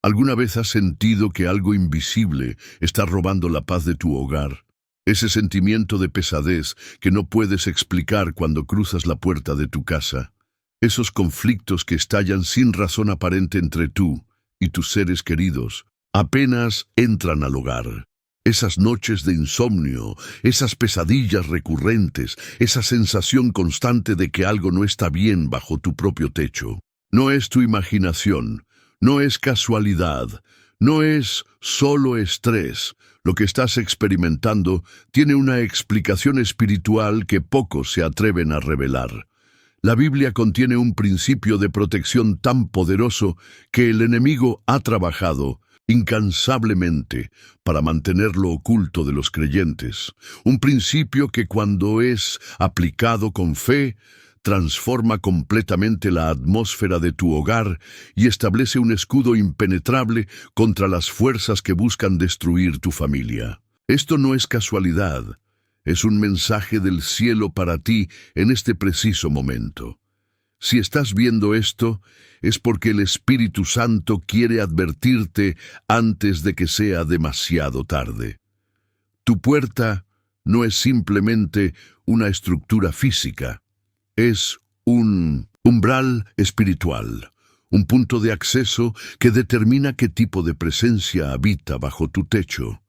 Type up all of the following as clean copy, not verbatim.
¿Alguna vez has sentido que algo invisible está robando la paz de tu hogar? Ese sentimiento de pesadez que no puedes explicar cuando cruzas la puerta de tu casa. Esos conflictos que estallan sin razón aparente entre tú y tus seres queridos apenas entran al hogar. Esas noches de insomnio, esas pesadillas recurrentes, esa sensación constante de que algo no está bien bajo tu propio techo. No es tu imaginación, no es casualidad, no es solo estrés. Lo que estás experimentando tiene una explicación espiritual que pocos se atreven a revelar. La Biblia contiene un principio de protección tan poderoso que el enemigo ha trabajado incansablemente para mantenerlo oculto de los creyentes. Un principio que cuando es aplicado con fe, transforma completamente la atmósfera de tu hogar y establece un escudo impenetrable contra las fuerzas que buscan destruir tu familia. Esto no es casualidad, es un mensaje del cielo para ti en este preciso momento. Si estás viendo esto, es porque el Espíritu Santo quiere advertirte antes de que sea demasiado tarde. Tu puerta no es simplemente una estructura física, es un umbral espiritual, un punto de acceso que determina qué tipo de presencia habita bajo tu techo.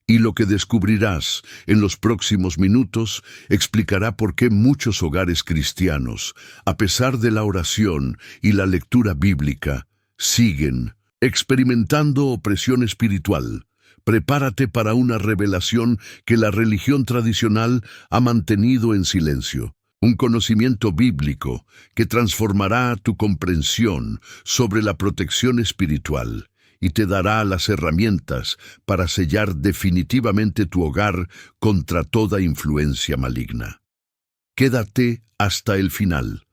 Y lo que descubrirás en los próximos minutos explicará por qué muchos hogares cristianos, a pesar de la oración y la lectura bíblica, siguen experimentando opresión espiritual. Prepárate para una revelación que la religión tradicional ha mantenido en silencio. Un conocimiento bíblico que transformará tu comprensión sobre la protección espiritual y te dará las herramientas para sellar definitivamente tu hogar contra toda influencia maligna. Quédate hasta el final,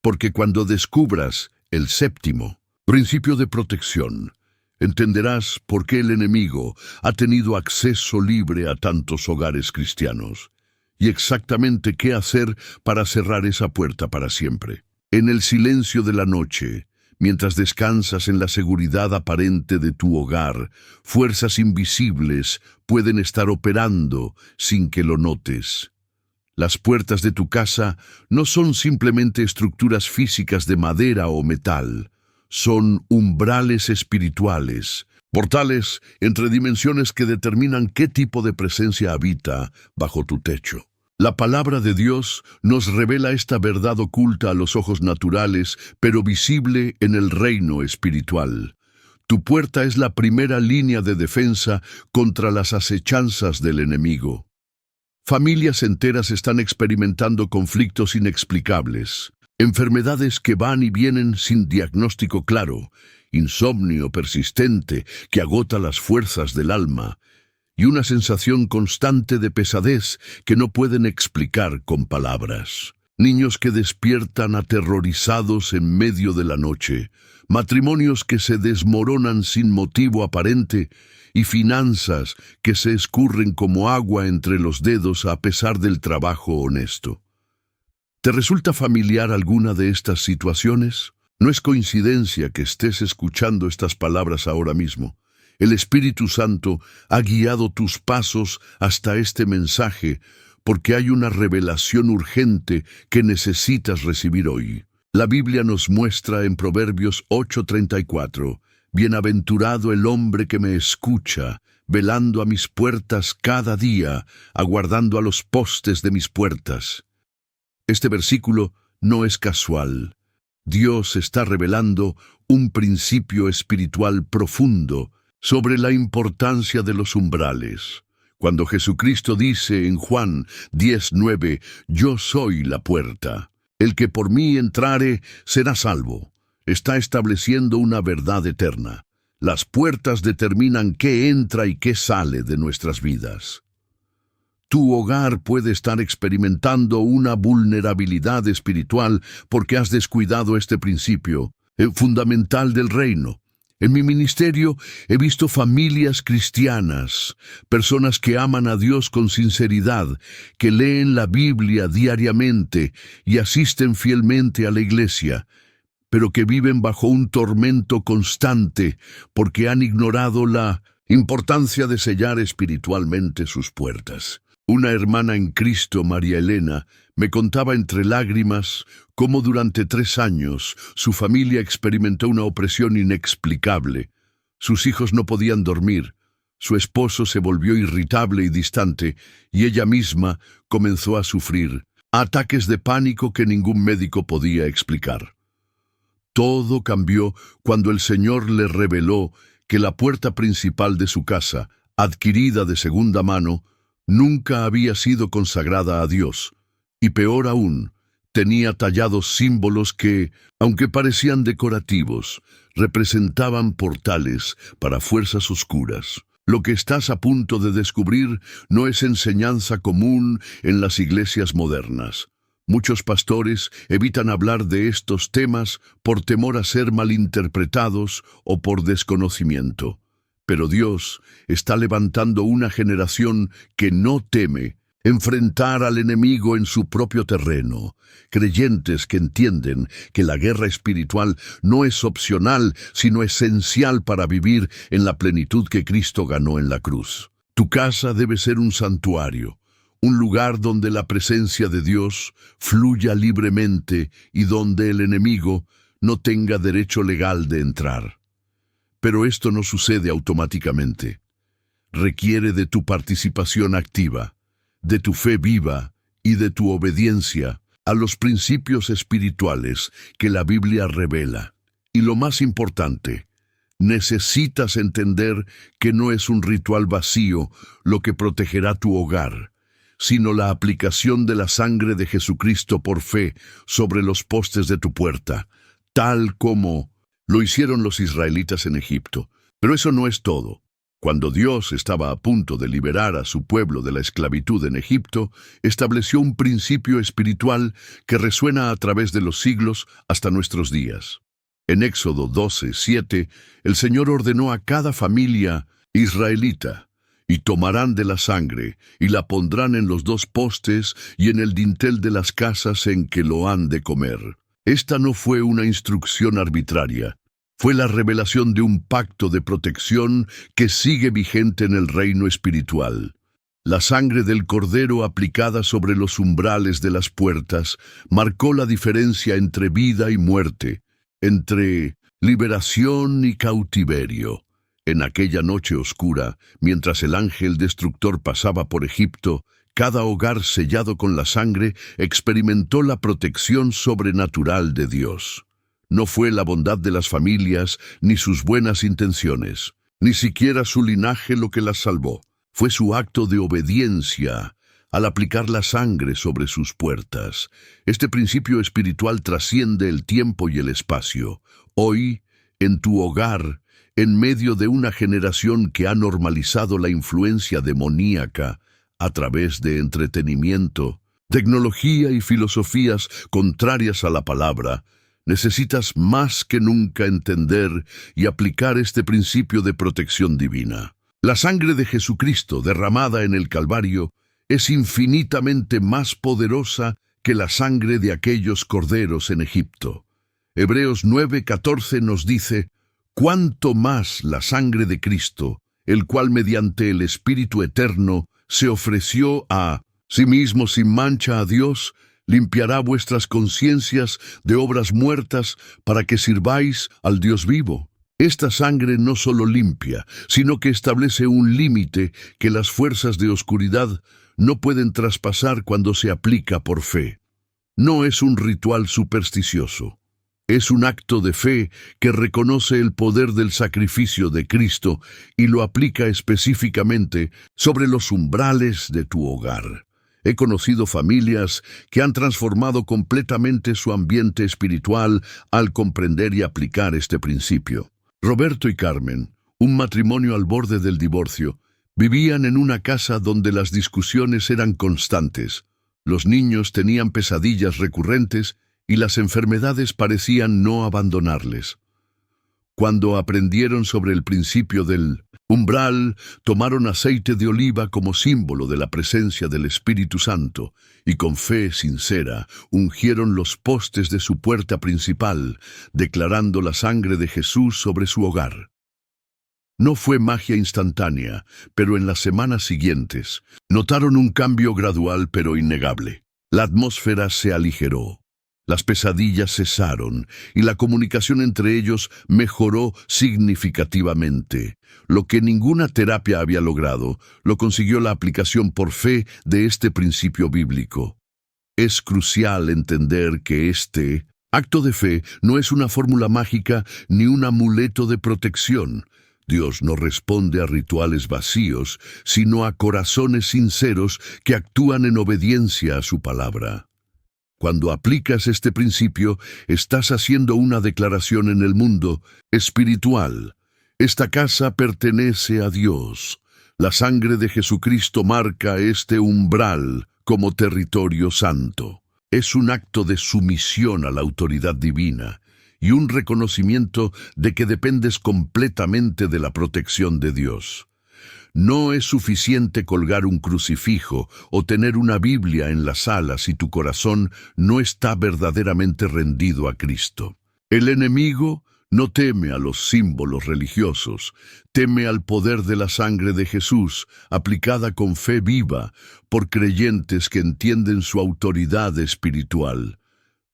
porque cuando descubras el séptimo principio de protección, entenderás por qué el enemigo ha tenido acceso libre a tantos hogares cristianos y exactamente qué hacer para cerrar esa puerta para siempre. En el silencio de la noche, mientras descansas en la seguridad aparente de tu hogar, fuerzas invisibles pueden estar operando sin que lo notes. Las puertas de tu casa no son simplemente estructuras físicas de madera o metal, son umbrales espirituales, portales entre dimensiones que determinan qué tipo de presencia habita bajo tu techo. La palabra de Dios nos revela esta verdad oculta a los ojos naturales, pero visible en el reino espiritual. Tu puerta es la primera línea de defensa contra las acechanzas del enemigo. Familias enteras están experimentando conflictos inexplicables, enfermedades que van y vienen sin diagnóstico claro, insomnio persistente que agota las fuerzas del alma, y una sensación constante de pesadez que no pueden explicar con palabras. Niños que despiertan aterrorizados en medio de la noche, matrimonios que se desmoronan sin motivo aparente y finanzas que se escurren como agua entre los dedos a pesar del trabajo honesto. ¿Te resulta familiar alguna de estas situaciones? No es coincidencia que estés escuchando estas palabras ahora mismo. El Espíritu Santo ha guiado tus pasos hasta este mensaje porque hay una revelación urgente que necesitas recibir hoy. La Biblia nos muestra en Proverbios 8:34, «Bienaventurado el hombre que me escucha, velando a mis puertas cada día, aguardando a los postes de mis puertas». Este versículo no es casual. Dios está revelando un principio espiritual profundo sobre la importancia de los umbrales. Cuando Jesucristo dice en Juan 10:9, «Yo soy la puerta, el que por mí entrare será salvo», está estableciendo una verdad eterna. Las puertas determinan qué entra y qué sale de nuestras vidas. Tu hogar puede estar experimentando una vulnerabilidad espiritual porque has descuidado este principio fundamental del reino. En mi ministerio he visto familias cristianas, personas que aman a Dios con sinceridad, que leen la Biblia diariamente y asisten fielmente a la iglesia, pero que viven bajo un tormento constante porque han ignorado la importancia de sellar espiritualmente sus puertas. Una hermana en Cristo, María Elena, me contaba entre lágrimas cómo durante 3 años su familia experimentó una opresión inexplicable. Sus hijos no podían dormir, su esposo se volvió irritable y distante, y ella misma comenzó a sufrir ataques de pánico que ningún médico podía explicar. Todo cambió cuando el Señor le reveló que la puerta principal de su casa, adquirida de segunda mano, nunca había sido consagrada a Dios, y peor aún, tenía tallados símbolos que, aunque parecían decorativos, representaban portales para fuerzas oscuras. Lo que estás a punto de descubrir no es enseñanza común en las iglesias modernas. Muchos pastores evitan hablar de estos temas por temor a ser malinterpretados o por desconocimiento. Pero Dios está levantando una generación que no teme enfrentar al enemigo en su propio terreno, creyentes que entienden que la guerra espiritual no es opcional, sino esencial para vivir en la plenitud que Cristo ganó en la cruz. Tu casa debe ser un santuario, un lugar donde la presencia de Dios fluya libremente y donde el enemigo no tenga derecho legal de entrar. Pero esto no sucede automáticamente. Requiere de tu participación activa, de tu fe viva y de tu obediencia a los principios espirituales que la Biblia revela. Y lo más importante, necesitas entender que no es un ritual vacío lo que protegerá tu hogar, sino la aplicación de la sangre de Jesucristo por fe sobre los postes de tu puerta, tal como lo hicieron los israelitas en Egipto. Pero eso no es todo. Cuando Dios estaba a punto de liberar a su pueblo de la esclavitud en Egipto, estableció un principio espiritual que resuena a través de los siglos hasta nuestros días. En Éxodo 12:7, el Señor ordenó a cada familia israelita: y tomarán de la sangre, y la pondrán en los 2 postes y en el dintel de las casas en que lo han de comer. Esta no fue una instrucción arbitraria. Fue la revelación de un pacto de protección que sigue vigente en el reino espiritual. La sangre del Cordero aplicada sobre los umbrales de las puertas marcó la diferencia entre vida y muerte, entre liberación y cautiverio. En aquella noche oscura, mientras el ángel destructor pasaba por Egipto, cada hogar sellado con la sangre experimentó la protección sobrenatural de Dios. No fue la bondad de las familias ni sus buenas intenciones, ni siquiera su linaje lo que las salvó. Fue su acto de obediencia al aplicar la sangre sobre sus puertas. Este principio espiritual trasciende el tiempo y el espacio. Hoy, en tu hogar, en medio de una generación que ha normalizado la influencia demoníaca a través de entretenimiento, tecnología y filosofías contrarias a la palabra, necesitas más que nunca entender y aplicar este principio de protección divina. La sangre de Jesucristo derramada en el Calvario es infinitamente más poderosa que la sangre de aquellos corderos en Egipto. Hebreos 9:14 nos dice: «Cuánto más la sangre de Cristo, el cual mediante el Espíritu Eterno se ofreció a sí mismo sin mancha a Dios, limpiará vuestras conciencias de obras muertas para que sirváis al Dios vivo». Esta sangre no solo limpia, sino que establece un límite que las fuerzas de oscuridad no pueden traspasar cuando se aplica por fe. No es un ritual supersticioso. Es un acto de fe que reconoce el poder del sacrificio de Cristo y lo aplica específicamente sobre los umbrales de tu hogar. He conocido familias que han transformado completamente su ambiente espiritual al comprender y aplicar este principio. Roberto y Carmen, un matrimonio al borde del divorcio, vivían en una casa donde las discusiones eran constantes. Los niños tenían pesadillas recurrentes y las enfermedades parecían no abandonarles. Cuando aprendieron sobre el principio del umbral, tomaron aceite de oliva como símbolo de la presencia del Espíritu Santo, y con fe sincera ungieron los postes de su puerta principal, declarando la sangre de Jesús sobre su hogar. No fue magia instantánea, pero en las semanas siguientes notaron un cambio gradual pero innegable. La atmósfera se aligeró. Las pesadillas cesaron y la comunicación entre ellos mejoró significativamente. Lo que ninguna terapia había logrado, lo consiguió la aplicación por fe de este principio bíblico. Es crucial entender que este acto de fe no es una fórmula mágica ni un amuleto de protección. Dios no responde a rituales vacíos, sino a corazones sinceros que actúan en obediencia a su palabra. Cuando aplicas este principio, estás haciendo una declaración en el mundo espiritual. Esta casa pertenece a Dios. La sangre de Jesucristo marca este umbral como territorio santo. Es un acto de sumisión a la autoridad divina y un reconocimiento de que dependes completamente de la protección de Dios. No es suficiente colgar un crucifijo o tener una Biblia en la sala si tu corazón no está verdaderamente rendido a Cristo. El enemigo no teme a los símbolos religiosos, teme al poder de la sangre de Jesús, aplicada con fe viva por creyentes que entienden su autoridad espiritual.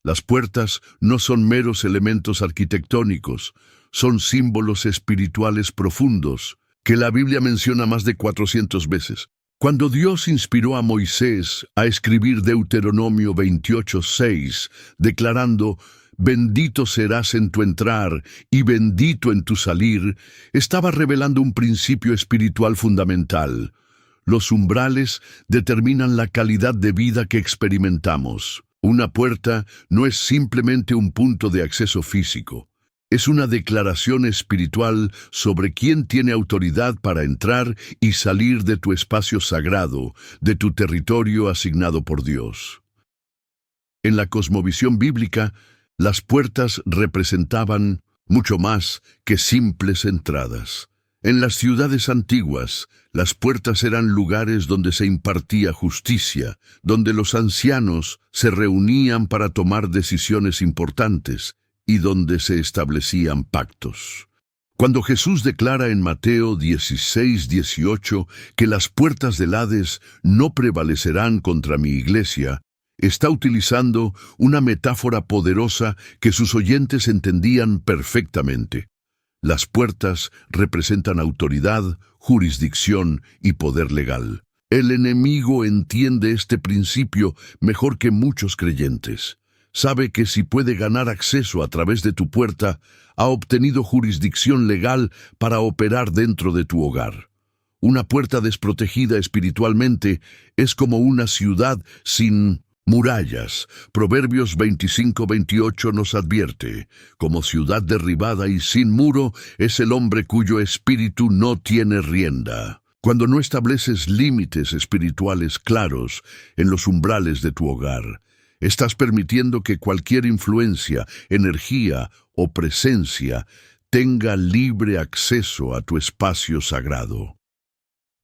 Las puertas no son meros elementos arquitectónicos, son símbolos espirituales profundos, que la Biblia menciona más de 400 veces. Cuando Dios inspiró a Moisés a escribir Deuteronomio 28:6, declarando «Bendito serás en tu entrar y bendito en tu salir», estaba revelando un principio espiritual fundamental. Los umbrales determinan la calidad de vida que experimentamos. Una puerta no es simplemente un punto de acceso físico. Es una declaración espiritual sobre quién tiene autoridad para entrar y salir de tu espacio sagrado, de tu territorio asignado por Dios. En la cosmovisión bíblica, las puertas representaban mucho más que simples entradas. En las ciudades antiguas, las puertas eran lugares donde se impartía justicia, donde los ancianos se reunían para tomar decisiones importantes, y donde se establecían pactos. Cuando Jesús declara en Mateo 16:18 que las puertas del Hades no prevalecerán contra mi iglesia, está utilizando una metáfora poderosa que sus oyentes entendían perfectamente. Las puertas representan autoridad, jurisdicción y poder legal. El enemigo entiende este principio mejor que muchos creyentes. Sabe que si puede ganar acceso a través de tu puerta, ha obtenido jurisdicción legal para operar dentro de tu hogar. Una puerta desprotegida espiritualmente es como una ciudad sin murallas. Proverbios 25:28 nos advierte, como ciudad derribada y sin muro es el hombre cuyo espíritu no tiene rienda. Cuando no estableces límites espirituales claros en los umbrales de tu hogar, estás permitiendo que cualquier influencia, energía o presencia tenga libre acceso a tu espacio sagrado.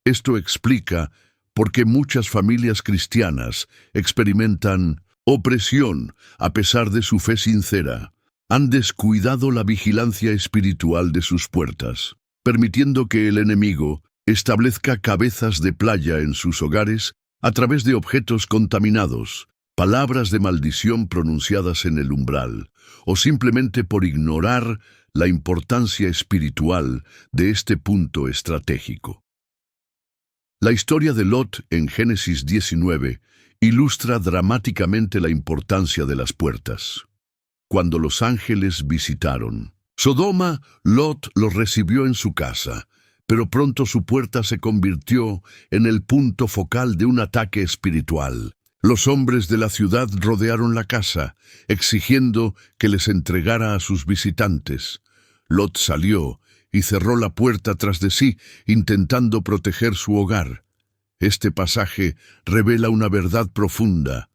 Esto explica por qué muchas familias cristianas experimentan opresión a pesar de su fe sincera. Han descuidado la vigilancia espiritual de sus puertas, permitiendo que el enemigo establezca cabezas de playa en sus hogares a través de objetos contaminados, palabras de maldición pronunciadas en el umbral, o simplemente por ignorar la importancia espiritual de este punto estratégico. La historia de Lot en Génesis 19 ilustra dramáticamente la importancia de las puertas. Cuando los ángeles visitaron Sodoma, Lot los recibió en su casa, pero pronto su puerta se convirtió en el punto focal de un ataque espiritual. Los hombres de la ciudad rodearon la casa, exigiendo que les entregara a sus visitantes. Lot salió y cerró la puerta tras de sí, intentando proteger su hogar. Este pasaje revela una verdad profunda.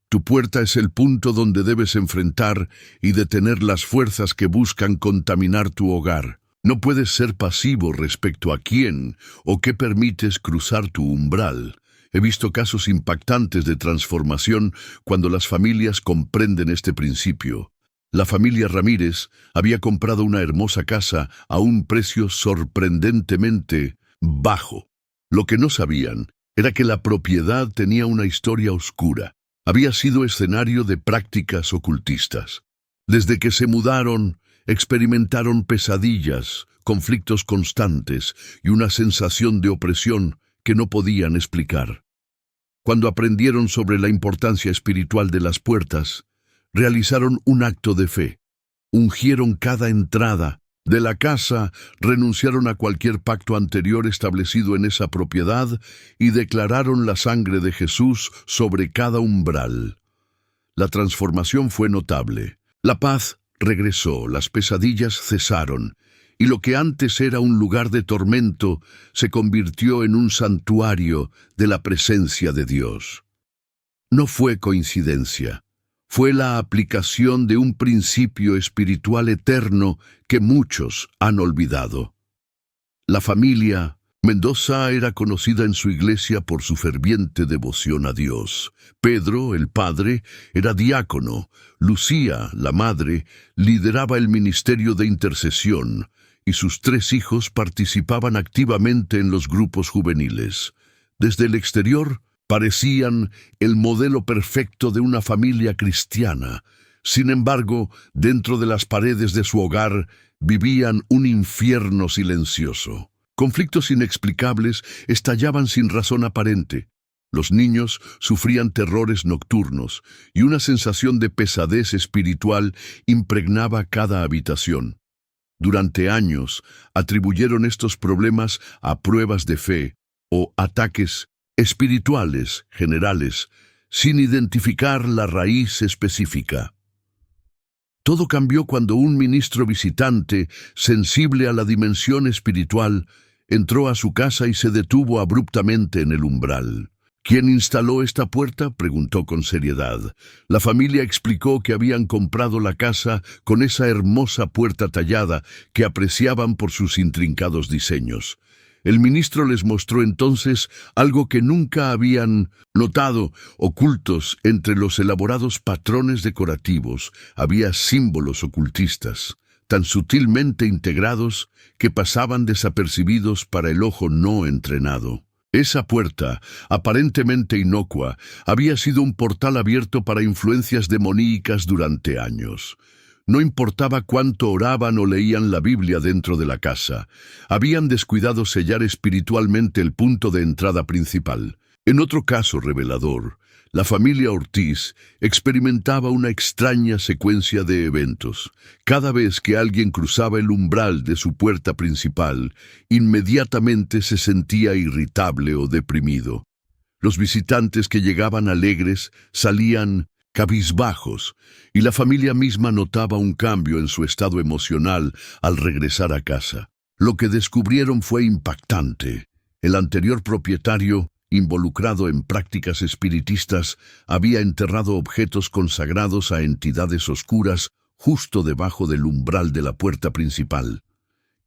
Tu puerta es el punto donde debes enfrentar y detener las fuerzas que buscan contaminar tu hogar. No puedes ser pasivo respecto a quién o qué permites cruzar tu umbral. He visto casos impactantes de transformación cuando las familias comprenden este principio. La familia Ramírez había comprado una hermosa casa a un precio sorprendentemente bajo. Lo que no sabían era que la propiedad tenía una historia oscura. Había sido escenario de prácticas ocultistas. Desde que se mudaron, experimentaron pesadillas, conflictos constantes y una sensación de opresión que no podían explicar. Cuando aprendieron sobre la importancia espiritual de las puertas, realizaron un acto de fe. Ungieron cada entrada de la casa, renunciaron a cualquier pacto anterior establecido en esa propiedad y declararon la sangre de Jesús sobre cada umbral. La transformación fue notable. La paz regresó, las pesadillas cesaron, y lo que antes era un lugar de tormento se convirtió en un santuario de la presencia de Dios. No fue coincidencia. Fue la aplicación de un principio espiritual eterno que muchos han olvidado. La familia Mendoza era conocida en su iglesia por su ferviente devoción a Dios. Pedro, el padre, era diácono. Lucía, la madre, lideraba el ministerio de intercesión, y sus 3 hijos participaban activamente en los grupos juveniles. Desde el exterior, parecían el modelo perfecto de una familia cristiana. Sin embargo, dentro de las paredes de su hogar vivían un infierno silencioso. Conflictos inexplicables estallaban sin razón aparente. Los niños sufrían terrores nocturnos y una sensación de pesadez espiritual impregnaba cada habitación. Durante años atribuyeron estos problemas a pruebas de fe o ataques espirituales generales, sin identificar la raíz específica. Todo cambió cuando un ministro visitante, sensible a la dimensión espiritual, entró a su casa y se detuvo abruptamente en el umbral. ¿Quién instaló esta puerta?, preguntó con seriedad. La familia explicó que habían comprado la casa con esa hermosa puerta tallada que apreciaban por sus intrincados diseños. El ministro les mostró entonces algo que nunca habían notado. Ocultos entre los elaborados patrones decorativos había símbolos ocultistas, tan sutilmente integrados que pasaban desapercibidos para el ojo no entrenado. Esa puerta, aparentemente inocua, había sido un portal abierto para influencias demoníacas durante años. No importaba cuánto oraban o leían la Biblia dentro de la casa, habían descuidado sellar espiritualmente el punto de entrada principal. En otro caso revelador, la familia Ortiz experimentaba una extraña secuencia de eventos. Cada vez que alguien cruzaba el umbral de su puerta principal, inmediatamente se sentía irritable o deprimido. Los visitantes que llegaban alegres salían cabizbajos, y la familia misma notaba un cambio en su estado emocional al regresar a casa. Lo que descubrieron fue impactante. El anterior propietario, involucrado en prácticas espiritistas, había enterrado objetos consagrados a entidades oscuras justo debajo del umbral de la puerta principal.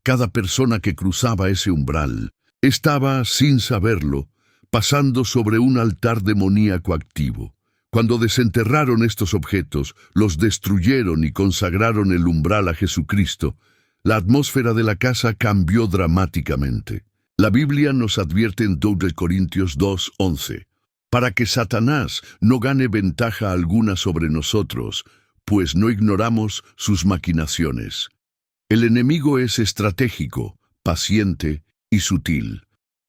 Cada persona que cruzaba ese umbral estaba, sin saberlo, pasando sobre un altar demoníaco activo. Cuando desenterraron estos objetos, los destruyeron y consagraron el umbral a Jesucristo, la atmósfera de la casa cambió dramáticamente. La Biblia nos advierte en 2 Corintios 2:11, para que Satanás no gane ventaja alguna sobre nosotros, pues no ignoramos sus maquinaciones. El enemigo es estratégico, paciente y sutil.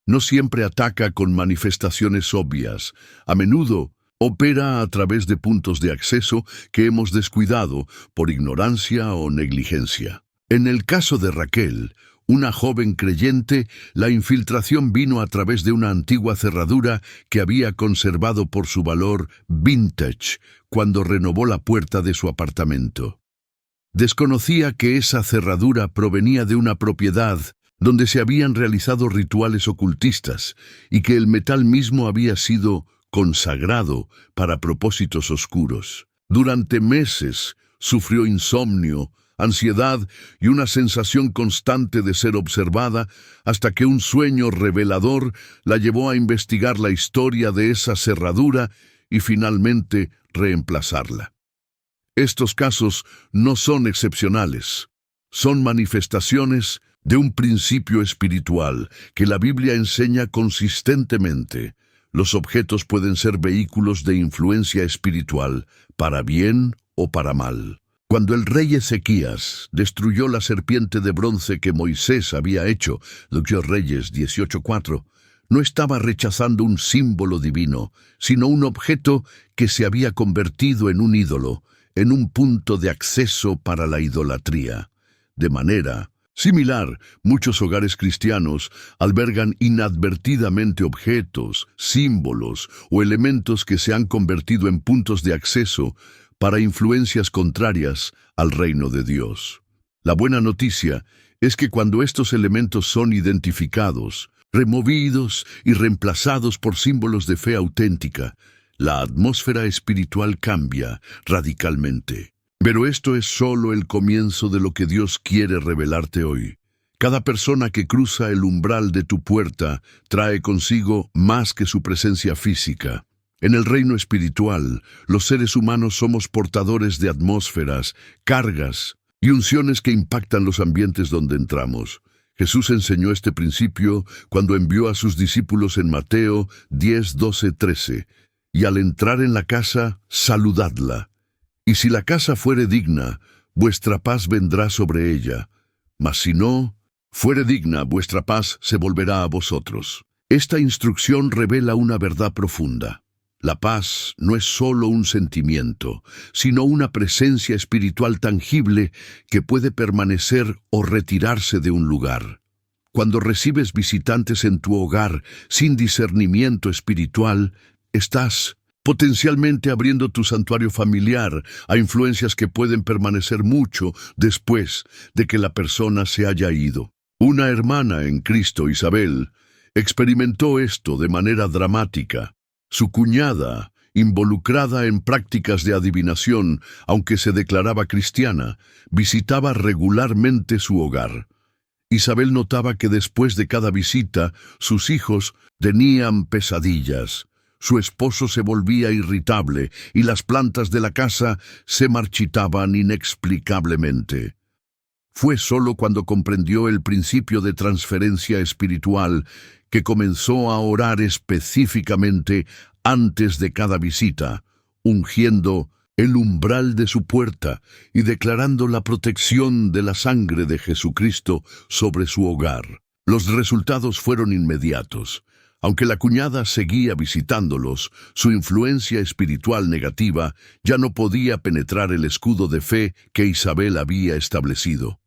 No siempre ataca con manifestaciones obvias. A menudo opera a través de puntos de acceso que hemos descuidado por ignorancia o negligencia. En el caso de Raquel, una joven creyente, la infiltración vino a través de una antigua cerradura que había conservado por su valor vintage cuando renovó la puerta de su apartamento. Desconocía que esa cerradura provenía de una propiedad donde se habían realizado rituales ocultistas y que el metal mismo había sido consagrado para propósitos oscuros. Durante meses sufrió insomnio, ansiedad y una sensación constante de ser observada, hasta que un sueño revelador la llevó a investigar la historia de esa cerradura y finalmente reemplazarla. Estos casos no son excepcionales, son manifestaciones de un principio espiritual que la Biblia enseña consistentemente. Los objetos pueden ser vehículos de influencia espiritual, para bien o para mal. Cuando el rey Ezequías destruyó la serpiente de bronce que Moisés había hecho, Reyes 18:4, no estaba rechazando un símbolo divino, sino un objeto que se había convertido en un ídolo, en un punto de acceso para la idolatría. De manera similar, muchos hogares cristianos albergan inadvertidamente objetos, símbolos o elementos que se han convertido en puntos de acceso para influencias contrarias al reino de Dios. La buena noticia es que cuando estos elementos son identificados, removidos y reemplazados por símbolos de fe auténtica, la atmósfera espiritual cambia radicalmente. Pero esto es solo el comienzo de lo que Dios quiere revelarte hoy. Cada persona que cruza el umbral de tu puerta trae consigo más que su presencia física. En el reino espiritual, los seres humanos somos portadores de atmósferas, cargas y unciones que impactan los ambientes donde entramos. Jesús enseñó este principio cuando envió a sus discípulos en Mateo 10, 12, 13. Y al entrar en la casa, saludadla. Y si la casa fuere digna, vuestra paz vendrá sobre ella. Mas si no fuere digna, vuestra paz se volverá a vosotros. Esta instrucción revela una verdad profunda. La paz no es solo un sentimiento, sino una presencia espiritual tangible que puede permanecer o retirarse de un lugar. Cuando recibes visitantes en tu hogar sin discernimiento espiritual, estás potencialmente abriendo tu santuario familiar a influencias que pueden permanecer mucho después de que la persona se haya ido. Una hermana en Cristo, Isabel, experimentó esto de manera dramática. Su cuñada, involucrada en prácticas de adivinación, aunque se declaraba cristiana, visitaba regularmente su hogar. Isabel notaba que después de cada visita, sus hijos tenían pesadillas. Su esposo se volvía irritable y las plantas de la casa se marchitaban inexplicablemente. Fue solo cuando comprendió el principio de transferencia espiritual que comenzó a orar específicamente antes de cada visita, ungiendo el umbral de su puerta y declarando la protección de la sangre de Jesucristo sobre su hogar. Los resultados fueron inmediatos. Aunque la cuñada seguía visitándolos, su influencia espiritual negativa ya no podía penetrar el escudo de fe que Isabel había establecido.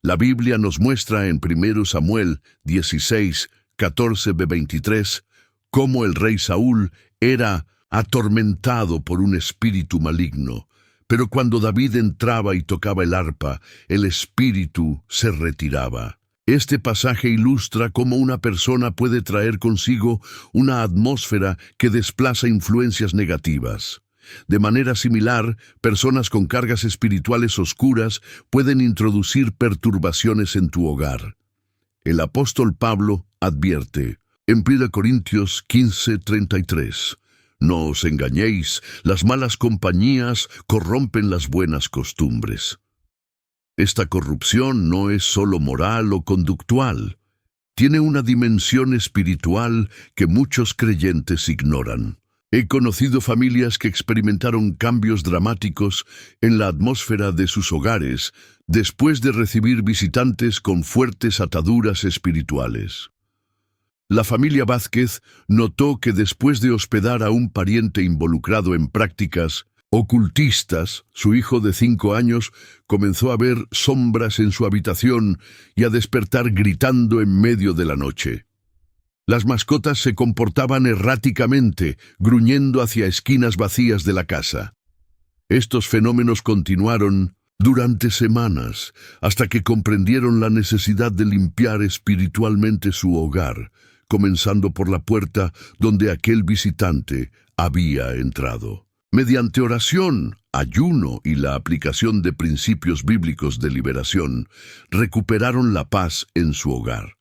La Biblia nos muestra en 1 Samuel 16, 14-23, cómo el rey Saúl era atormentado por un espíritu maligno. Pero cuando David entraba y tocaba el arpa, el espíritu se retiraba. Este pasaje ilustra cómo una persona puede traer consigo una atmósfera que desplaza influencias negativas. De manera similar, personas con cargas espirituales oscuras pueden introducir perturbaciones en tu hogar. El apóstol Pablo advierte, en 1 Corintios 15:33, «No os engañéis, las malas compañías corrompen las buenas costumbres». Esta corrupción no es solo moral o conductual, tiene una dimensión espiritual que muchos creyentes ignoran. He conocido familias que experimentaron cambios dramáticos en la atmósfera de sus hogares después de recibir visitantes con fuertes ataduras espirituales. La familia Vázquez notó que después de hospedar a un pariente involucrado en prácticas ocultistas, su hijo de 5 años comenzó a ver sombras en su habitación y a despertar gritando en medio de la noche. Las mascotas se comportaban erráticamente, gruñendo hacia esquinas vacías de la casa. Estos fenómenos continuaron durante semanas, hasta que comprendieron la necesidad de limpiar espiritualmente su hogar, comenzando por la puerta donde aquel visitante había entrado. Mediante oración, ayuno y la aplicación de principios bíblicos de liberación, recuperaron la paz en su hogar.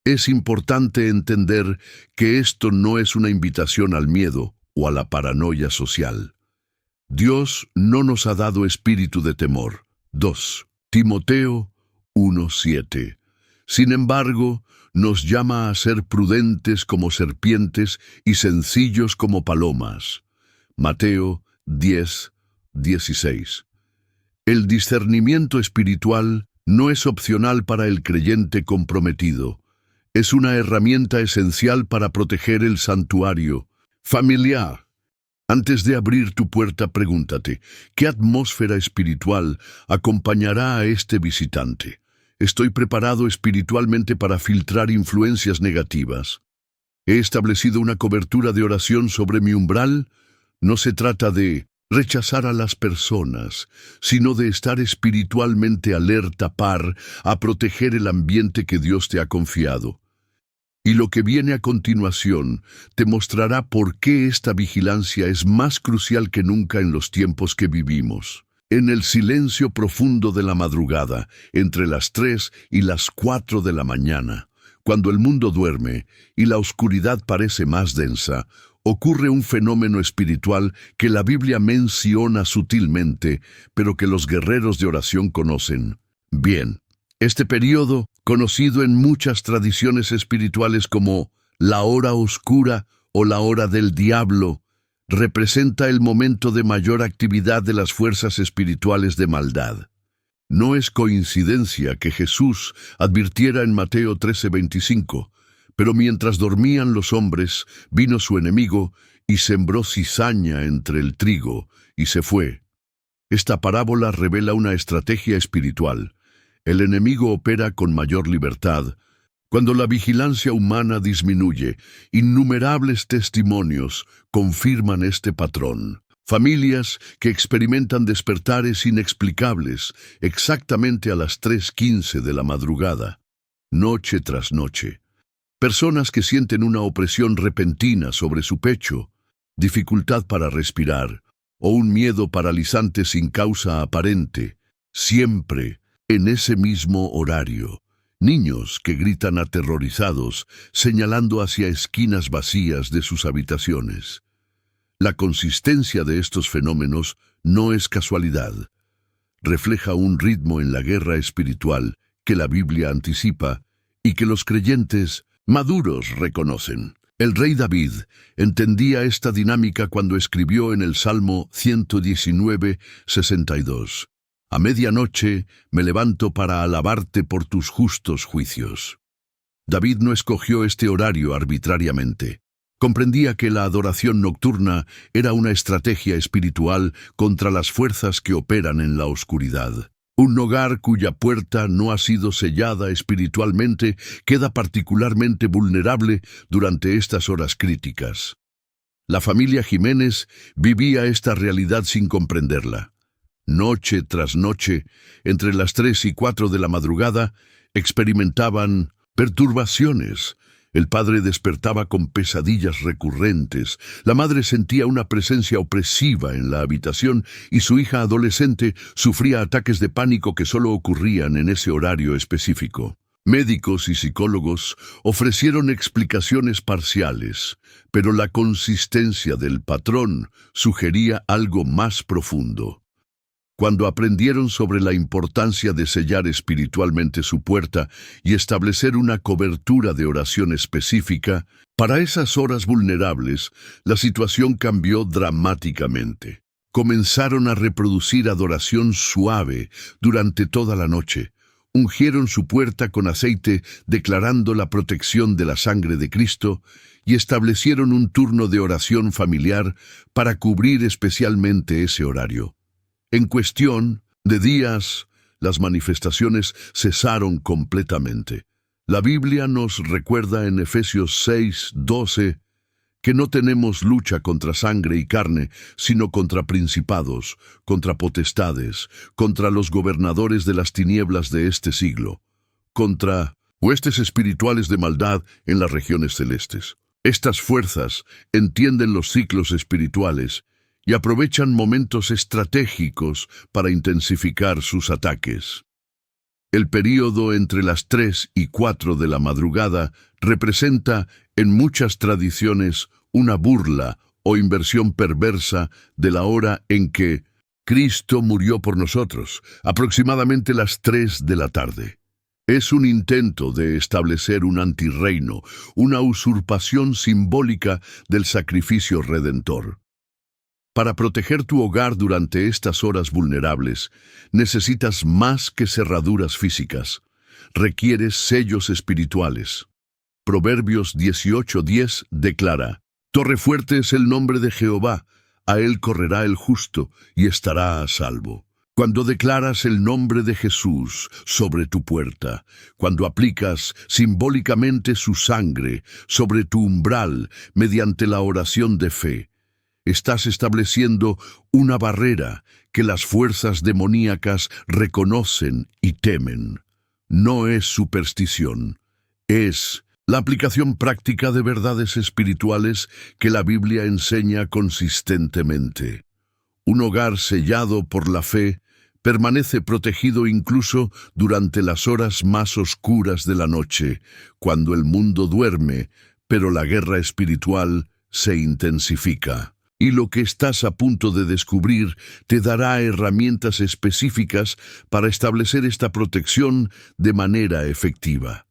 Es importante entender que esto no es una invitación al miedo o a la paranoia social. Dios no nos ha dado espíritu de temor. 2 Timoteo 1:7. Sin embargo, nos llama a ser prudentes como serpientes y sencillos como palomas. Mateo 10:16. El discernimiento espiritual no es opcional para el creyente comprometido. Es una herramienta esencial para proteger el santuario familiar. Antes de abrir tu puerta, pregúntate, ¿qué atmósfera espiritual acompañará a este visitante? ¿Estoy preparado espiritualmente para filtrar influencias negativas? ¿He establecido una cobertura de oración sobre mi umbral? No se trata de rechazar a las personas, sino de estar espiritualmente alerta a proteger el ambiente que Dios te ha confiado. Y lo que viene a continuación te mostrará por qué esta vigilancia es más crucial que nunca en los tiempos que vivimos. En el silencio profundo de la madrugada, entre las 3 y las 4 de la mañana, cuando el mundo duerme y la oscuridad parece más densa, ocurre un fenómeno espiritual que la Biblia menciona sutilmente, pero que los guerreros de oración conocen bien. Este periodo, conocido en muchas tradiciones espirituales como la hora oscura o la hora del diablo, representa el momento de mayor actividad de las fuerzas espirituales de maldad. No es coincidencia que Jesús advirtiera en Mateo 13:25, pero mientras dormían los hombres, vino su enemigo y sembró cizaña entre el trigo y se fue. Esta parábola revela una estrategia espiritual. El enemigo opera con mayor libertad. Cuando la vigilancia humana disminuye, innumerables testimonios confirman este patrón. Familias que experimentan despertares inexplicables exactamente a las 3:15 de la madrugada, noche tras noche. Personas que sienten una opresión repentina sobre su pecho, dificultad para respirar o un miedo paralizante sin causa aparente, siempre en ese mismo horario. Niños que gritan aterrorizados, señalando hacia esquinas vacías de sus habitaciones. La consistencia de estos fenómenos no es casualidad. Refleja un ritmo en la guerra espiritual que la Biblia anticipa y que los creyentes maduros reconocen. El rey David entendía esta dinámica cuando escribió en el Salmo 119:62. A medianoche me levanto para alabarte por tus justos juicios. David no escogió este horario arbitrariamente. Comprendía que la adoración nocturna era una estrategia espiritual contra las fuerzas que operan en la oscuridad. Un hogar cuya puerta no ha sido sellada espiritualmente queda particularmente vulnerable durante estas horas críticas. La familia Jiménez vivía esta realidad sin comprenderla. Noche tras noche, entre las 3 y 4 de la madrugada, experimentaban perturbaciones. El padre despertaba con pesadillas recurrentes, la madre sentía una presencia opresiva en la habitación y su hija adolescente sufría ataques de pánico que solo ocurrían en ese horario específico. Médicos y psicólogos ofrecieron explicaciones parciales, pero la consistencia del patrón sugería algo más profundo. Cuando aprendieron sobre la importancia de sellar espiritualmente su puerta y establecer una cobertura de oración específica, para esas horas vulnerables, la situación cambió dramáticamente. Comenzaron a reproducir adoración suave durante toda la noche. Ungieron su puerta con aceite, declarando la protección de la sangre de Cristo, y establecieron un turno de oración familiar para cubrir especialmente ese horario. En cuestión de días, las manifestaciones cesaron completamente. La Biblia nos recuerda en Efesios 6:12 que no tenemos lucha contra sangre y carne, sino contra principados, contra potestades, contra los gobernadores de las tinieblas de este siglo, contra huestes espirituales de maldad en las regiones celestes. Estas fuerzas entienden los ciclos espirituales y aprovechan momentos estratégicos para intensificar sus ataques. El período entre las 3 y 4 de la madrugada representa, en muchas tradiciones, una burla o inversión perversa de la hora en que Cristo murió por nosotros, aproximadamente las 3 de la tarde. Es un intento de establecer un antirreino, una usurpación simbólica del sacrificio redentor. Para proteger tu hogar durante estas horas vulnerables, necesitas más que cerraduras físicas. Requieres sellos espirituales. Proverbios 18:10 declara: Torre fuerte es el nombre de Jehová, a él correrá el justo y estará a salvo. Cuando declaras el nombre de Jesús sobre tu puerta, cuando aplicas simbólicamente su sangre sobre tu umbral mediante la oración de fe, estás estableciendo una barrera que las fuerzas demoníacas reconocen y temen. No es superstición, es la aplicación práctica de verdades espirituales que la Biblia enseña consistentemente. Un hogar sellado por la fe permanece protegido incluso durante las horas más oscuras de la noche, cuando el mundo duerme, pero la guerra espiritual se intensifica. Y lo que estás a punto de descubrir te dará herramientas específicas para establecer esta protección de manera efectiva.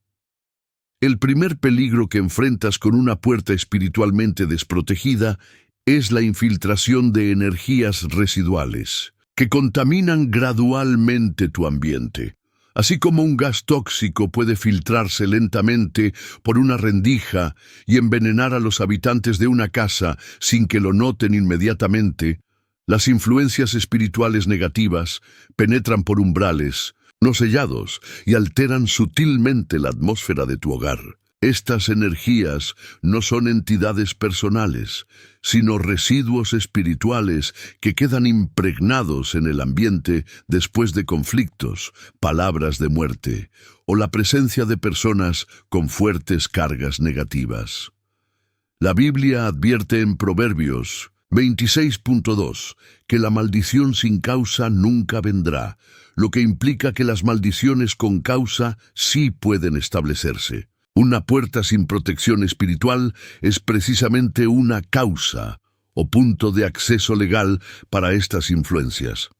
El primer peligro que enfrentas con una puerta espiritualmente desprotegida es la infiltración de energías residuales, que contaminan gradualmente tu ambiente. Así como un gas tóxico puede filtrarse lentamente por una rendija y envenenar a los habitantes de una casa sin que lo noten inmediatamente, las influencias espirituales negativas penetran por umbrales no sellados y alteran sutilmente la atmósfera de tu hogar. Estas energías no son entidades personales, sino residuos espirituales que quedan impregnados en el ambiente después de conflictos, palabras de muerte, o la presencia de personas con fuertes cargas negativas. La Biblia advierte en Proverbios 26.2 que la maldición sin causa nunca vendrá, lo que implica que las maldiciones con causa sí pueden establecerse. Una puerta sin protección espiritual es precisamente una causa o punto de acceso legal para estas influencias.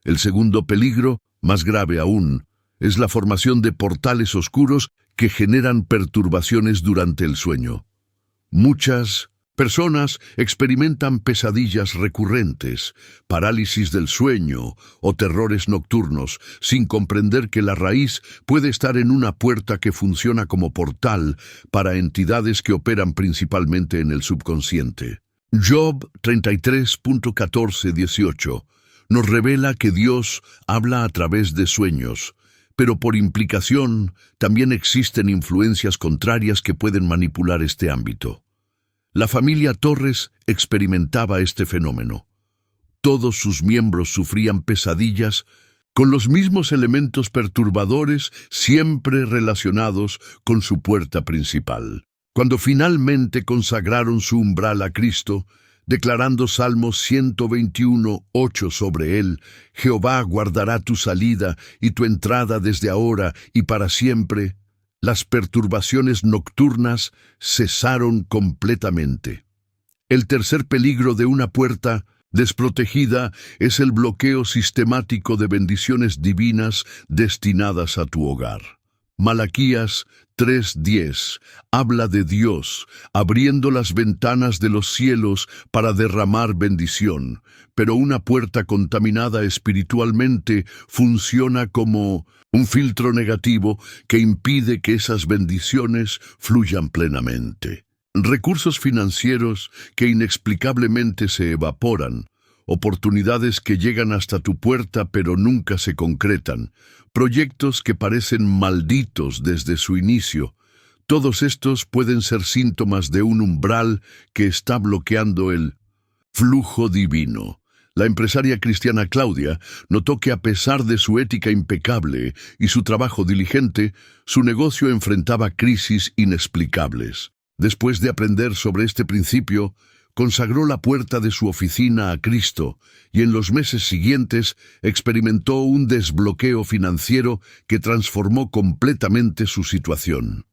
El segundo peligro, más grave aún, es la formación de portales oscuros que generan perturbaciones durante el sueño. Muchas personas experimentan pesadillas recurrentes, parálisis del sueño o terrores nocturnos, sin comprender que la raíz puede estar en una puerta que funciona como portal para entidades que operan principalmente en el subconsciente. Job 33.14-18 nos revela que Dios habla a través de sueños, pero por implicación también existen influencias contrarias que pueden manipular este ámbito. La familia Torres experimentaba este fenómeno. Todos sus miembros sufrían pesadillas con los mismos elementos perturbadores siempre relacionados con su puerta principal. Cuando finalmente consagraron su umbral a Cristo, declarando Salmos 121:8 sobre él: Jehová guardará tu salida y tu entrada desde ahora y para siempre, las perturbaciones nocturnas cesaron completamente. El tercer peligro de una puerta desprotegida es el bloqueo sistemático de bendiciones divinas destinadas a tu hogar. Malaquías 3:10 habla de Dios abriendo las ventanas de los cielos para derramar bendición, pero una puerta contaminada espiritualmente funciona como un filtro negativo que impide que esas bendiciones fluyan plenamente. Recursos financieros que inexplicablemente se evaporan, oportunidades que llegan hasta tu puerta pero nunca se concretan, proyectos que parecen malditos desde su inicio. Todos estos pueden ser síntomas de un umbral que está bloqueando el flujo divino. La empresaria cristiana Claudia notó que a pesar de su ética impecable y su trabajo diligente, su negocio enfrentaba crisis inexplicables. Después de aprender sobre este principio, consagró la puerta de su oficina a Cristo y en los meses siguientes experimentó un desbloqueo financiero que transformó completamente su situación.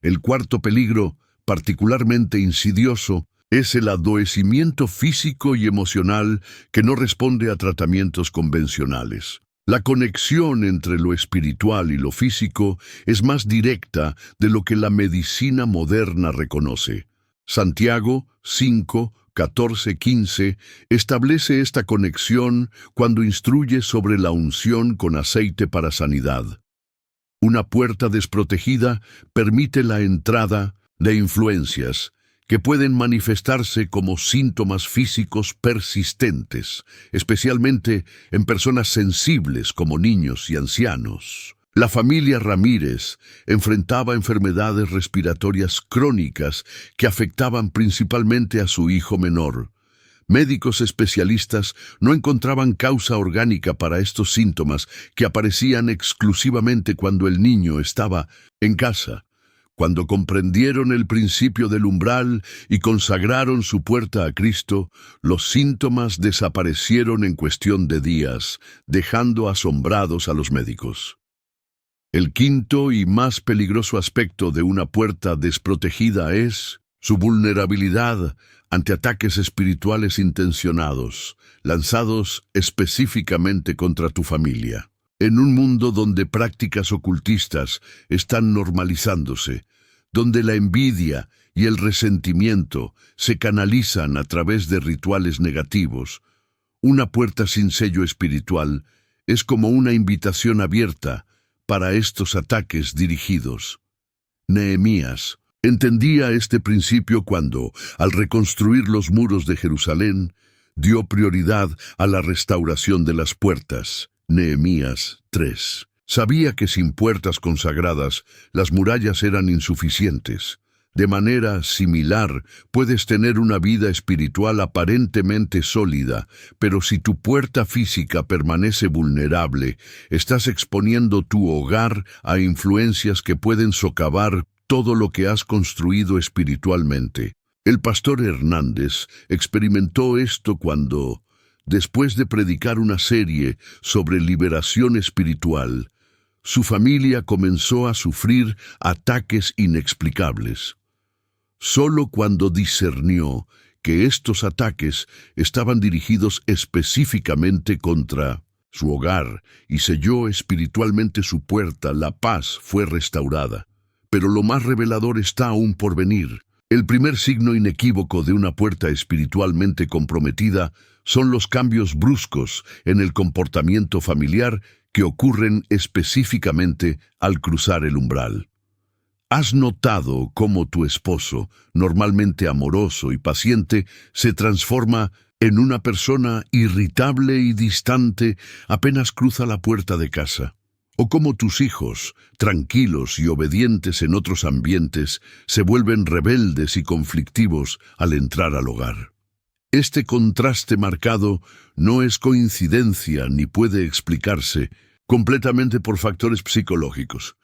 El cuarto peligro, particularmente insidioso, es el adoecimiento físico y emocional que no responde a tratamientos convencionales. La conexión entre lo espiritual y lo físico es más directa de lo que la medicina moderna reconoce. Santiago 5, 14, 15 establece esta conexión cuando instruye sobre la unción con aceite para sanidad. Una puerta desprotegida permite la entrada de influencias que pueden manifestarse como síntomas físicos persistentes, especialmente en personas sensibles como niños y ancianos. La familia Ramírez enfrentaba enfermedades respiratorias crónicas que afectaban principalmente a su hijo menor. Médicos especialistas no encontraban causa orgánica para estos síntomas que aparecían exclusivamente cuando el niño estaba en casa. Cuando comprendieron el principio del umbral y consagraron su puerta a Cristo, los síntomas desaparecieron en cuestión de días, dejando asombrados a los médicos. El quinto y más peligroso aspecto de una puerta desprotegida es su vulnerabilidad ante ataques espirituales intencionados, lanzados específicamente contra tu familia. En un mundo donde prácticas ocultistas están normalizándose, donde la envidia y el resentimiento se canalizan a través de rituales negativos, una puerta sin sello espiritual es como una invitación abierta para estos ataques dirigidos. Nehemías entendía este principio cuando, al reconstruir los muros de Jerusalén, dio prioridad a la restauración de las puertas. Nehemías 3. Sabía que sin puertas consagradas, las murallas eran insuficientes. De manera similar, puedes tener una vida espiritual aparentemente sólida, pero si tu puerta física permanece vulnerable, estás exponiendo tu hogar a influencias que pueden socavar todo lo que has construido espiritualmente. El pastor Hernández experimentó esto cuando, después de predicar una serie sobre liberación espiritual, su familia comenzó a sufrir ataques inexplicables. Solo cuando discernió que estos ataques estaban dirigidos específicamente contra su hogar y selló espiritualmente su puerta, la paz fue restaurada. Pero lo más revelador está aún por venir. El primer signo inequívoco de una puerta espiritualmente comprometida son los cambios bruscos en el comportamiento familiar que ocurren específicamente al cruzar el umbral. ¿Has notado cómo tu esposo, normalmente amoroso y paciente, se transforma en una persona irritable y distante apenas cruza la puerta de casa? ¿O cómo tus hijos, tranquilos y obedientes en otros ambientes, se vuelven rebeldes y conflictivos al entrar al hogar? Este contraste marcado no es coincidencia ni puede explicarse completamente por factores psicológicos.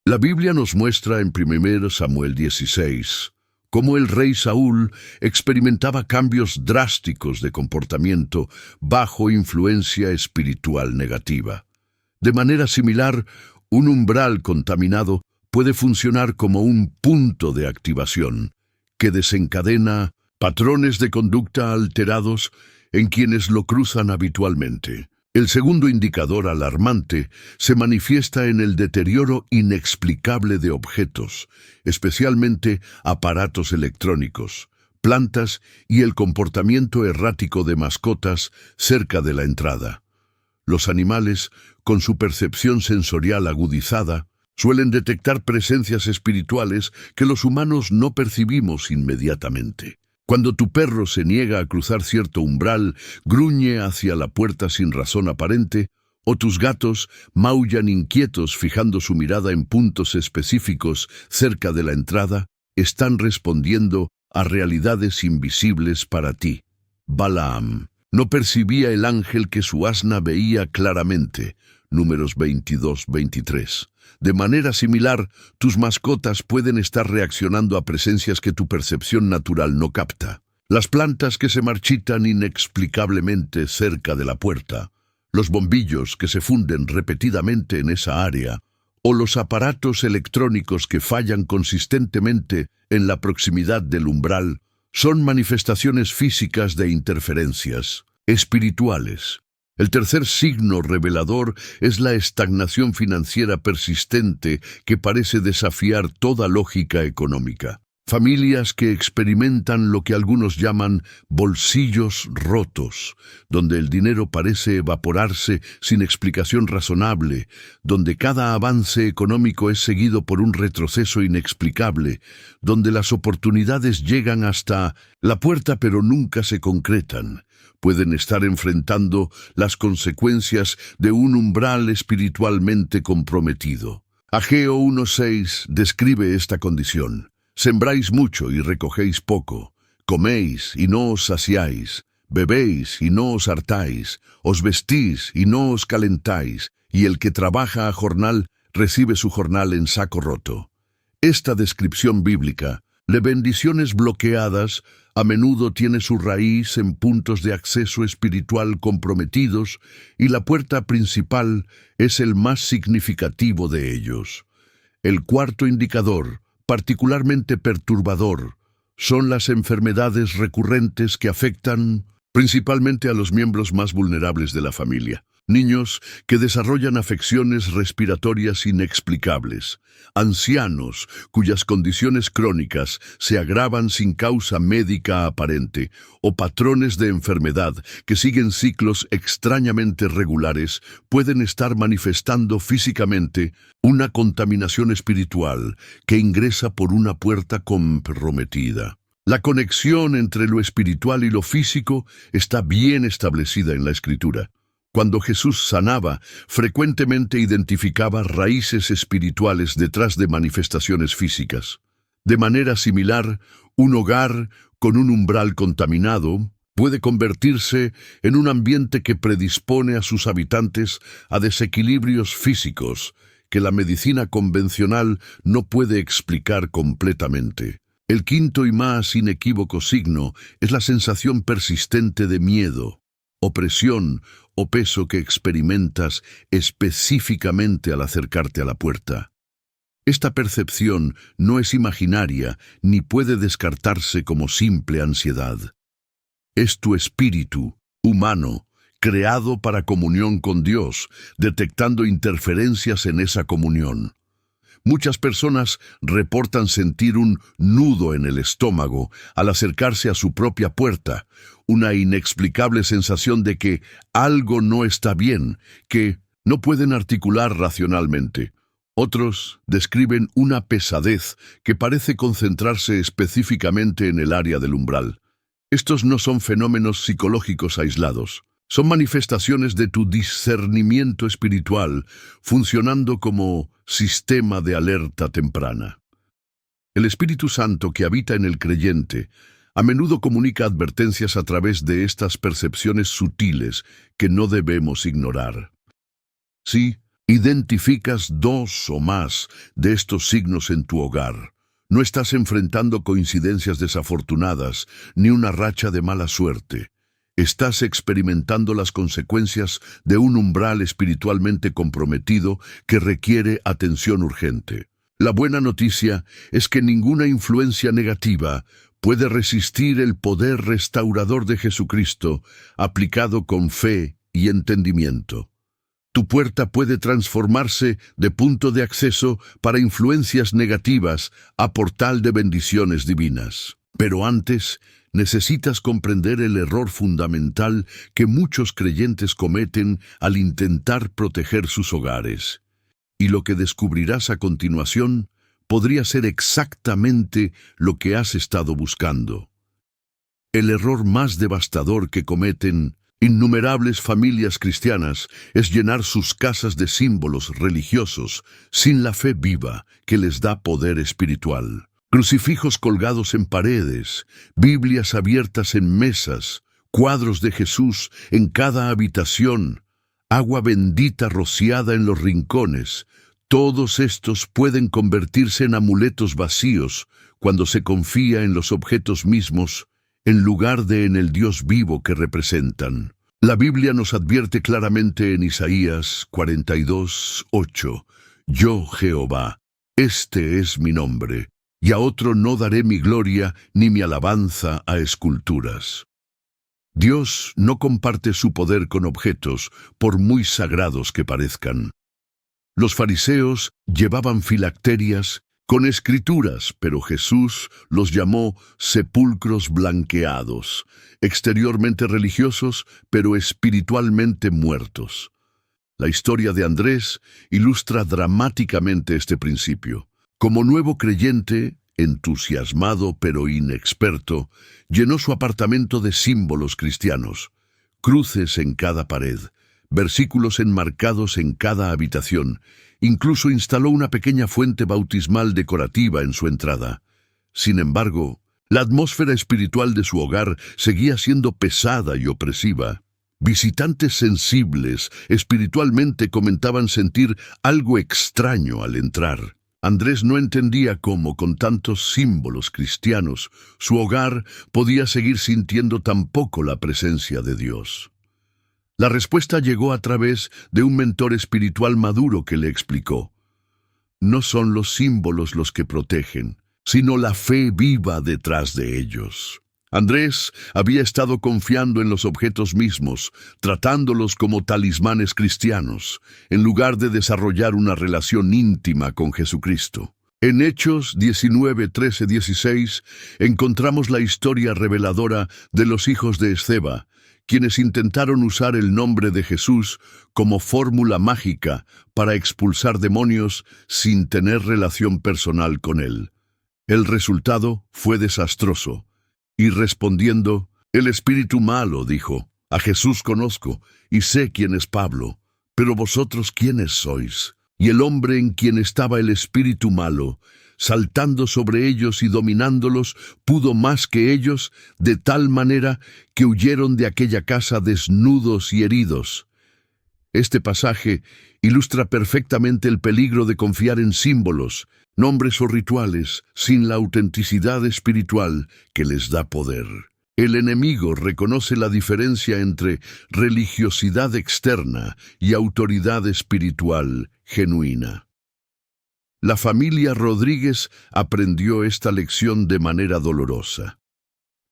La Biblia nos muestra en 1 Samuel 16 cómo el rey Saúl experimentaba cambios drásticos de comportamiento bajo influencia espiritual negativa. De manera similar, un umbral contaminado puede funcionar como un punto de activación que desencadena patrones de conducta alterados en quienes lo cruzan habitualmente. El segundo indicador alarmante se manifiesta en el deterioro inexplicable de objetos, especialmente aparatos electrónicos, plantas y el comportamiento errático de mascotas cerca de la entrada. Los animales, con su percepción sensorial agudizada, suelen detectar presencias espirituales que los humanos no percibimos inmediatamente. Cuando tu perro se niega a cruzar cierto umbral, gruñe hacia la puerta sin razón aparente, o tus gatos maullan inquietos fijando su mirada en puntos específicos cerca de la entrada, están respondiendo a realidades invisibles para ti. Balaam no percibía el ángel que su asna veía claramente. Números 22-23. De manera similar, tus mascotas pueden estar reaccionando a presencias que tu percepción natural no capta. Las plantas que se marchitan inexplicablemente cerca de la puerta, los bombillos que se funden repetidamente en esa área, o los aparatos electrónicos que fallan consistentemente en la proximidad del umbral, son manifestaciones físicas de interferencias espirituales. El tercer signo revelador es la estagnación financiera persistente que parece desafiar toda lógica económica. Familias que experimentan lo que algunos llaman bolsillos rotos, donde el dinero parece evaporarse sin explicación razonable, donde cada avance económico es seguido por un retroceso inexplicable, donde las oportunidades llegan hasta la puerta pero nunca se concretan. Pueden estar enfrentando las consecuencias de un umbral espiritualmente comprometido. Ageo 1:6 describe esta condición. Sembráis mucho y recogéis poco, coméis y no os saciáis, bebéis y no os hartáis, os vestís y no os calentáis, y el que trabaja a jornal recibe su jornal en saco roto. Esta descripción bíblica de bendiciones bloqueadas a menudo tiene su raíz en puntos de acceso espiritual comprometidos, y la puerta principal es el más significativo de ellos. El cuarto indicador, particularmente perturbador, son las enfermedades recurrentes que afectan principalmente a los miembros más vulnerables de la familia. Niños que desarrollan afecciones respiratorias inexplicables, ancianos cuyas condiciones crónicas se agravan sin causa médica aparente, o patrones de enfermedad que siguen ciclos extrañamente regulares pueden estar manifestando físicamente una contaminación espiritual que ingresa por una puerta comprometida. La conexión entre lo espiritual y lo físico está bien establecida en la Escritura. Cuando Jesús sanaba, frecuentemente identificaba raíces espirituales detrás de manifestaciones físicas. De manera similar, un hogar con un umbral contaminado puede convertirse en un ambiente que predispone a sus habitantes a desequilibrios físicos que la medicina convencional no puede explicar completamente. El quinto y más inequívoco signo es la sensación persistente de miedo, opresión o peso que experimentas específicamente al acercarte a la puerta. Esta percepción no es imaginaria ni puede descartarse como simple ansiedad. Es tu espíritu humano, creado para comunión con Dios, detectando interferencias en esa comunión. Muchas personas reportan sentir un nudo en el estómago al acercarse a su propia puerta, una inexplicable sensación de que algo no está bien, que no pueden articular racionalmente. Otros describen una pesadez que parece concentrarse específicamente en el área del umbral. Estos no son fenómenos psicológicos aislados. Son manifestaciones de tu discernimiento espiritual funcionando como sistema de alerta temprana. El Espíritu Santo que habita en el creyente a menudo comunica advertencias a través de estas percepciones sutiles que no debemos ignorar. Si identificas dos o más de estos signos en tu hogar, no estás enfrentando coincidencias desafortunadas ni una racha de mala suerte. Estás experimentando las consecuencias de un umbral espiritualmente comprometido que requiere atención urgente. La buena noticia es que ninguna influencia negativa puede resistir el poder restaurador de Jesucristo aplicado con fe y entendimiento. Tu puerta puede transformarse de punto de acceso para influencias negativas a portal de bendiciones divinas. Pero antes, necesitas comprender el error fundamental que muchos creyentes cometen al intentar proteger sus hogares. Y lo que descubrirás a continuación podría ser exactamente lo que has estado buscando. El error más devastador que cometen innumerables familias cristianas es llenar sus casas de símbolos religiosos sin la fe viva que les da poder espiritual. Crucifijos colgados en paredes, Biblias abiertas en mesas, cuadros de Jesús en cada habitación, agua bendita rociada en los rincones. Todos estos pueden convertirse en amuletos vacíos cuando se confía en los objetos mismos en lugar de en el Dios vivo que representan. La Biblia nos advierte claramente en Isaías 42:8, Yo, Jehová, este es mi nombre, y a otro no daré mi gloria ni mi alabanza a esculturas. Dios no comparte su poder con objetos, por muy sagrados que parezcan. Los fariseos llevaban filacterias con escrituras, pero Jesús los llamó sepulcros blanqueados, exteriormente religiosos, pero espiritualmente muertos. La historia de Andrés ilustra dramáticamente este principio. Como nuevo creyente, entusiasmado pero inexperto, llenó su apartamento de símbolos cristianos, cruces en cada pared, versículos enmarcados en cada habitación. Incluso instaló una pequeña fuente bautismal decorativa en su entrada. Sin embargo, la atmósfera espiritual de su hogar seguía siendo pesada y opresiva. Visitantes sensibles espiritualmente comentaban sentir algo extraño al entrar. Andrés no entendía cómo, con tantos símbolos cristianos, su hogar podía seguir sintiendo tan poco la presencia de Dios. La respuesta llegó a través de un mentor espiritual maduro que le explicó: no son los símbolos los que protegen, sino la fe viva detrás de ellos. Andrés había estado confiando en los objetos mismos, tratándolos como talismanes cristianos, en lugar de desarrollar una relación íntima con Jesucristo. En Hechos 19, 13, 16 encontramos la historia reveladora de los hijos de Esceva, quienes intentaron usar el nombre de Jesús como fórmula mágica para expulsar demonios sin tener relación personal con él. El resultado fue desastroso, y respondiendo, el espíritu malo dijo: a Jesús conozco, y sé quién es Pablo, pero vosotros ¿quiénes sois? Y el hombre en quien estaba el espíritu malo, saltando sobre ellos y dominándolos, pudo más que ellos, de tal manera que huyeron de aquella casa desnudos y heridos. Este pasaje ilustra perfectamente el peligro de confiar en símbolos, nombres o rituales, sin la autenticidad espiritual que les da poder. El enemigo reconoce la diferencia entre religiosidad externa y autoridad espiritual genuina. La familia Rodríguez aprendió esta lección de manera dolorosa.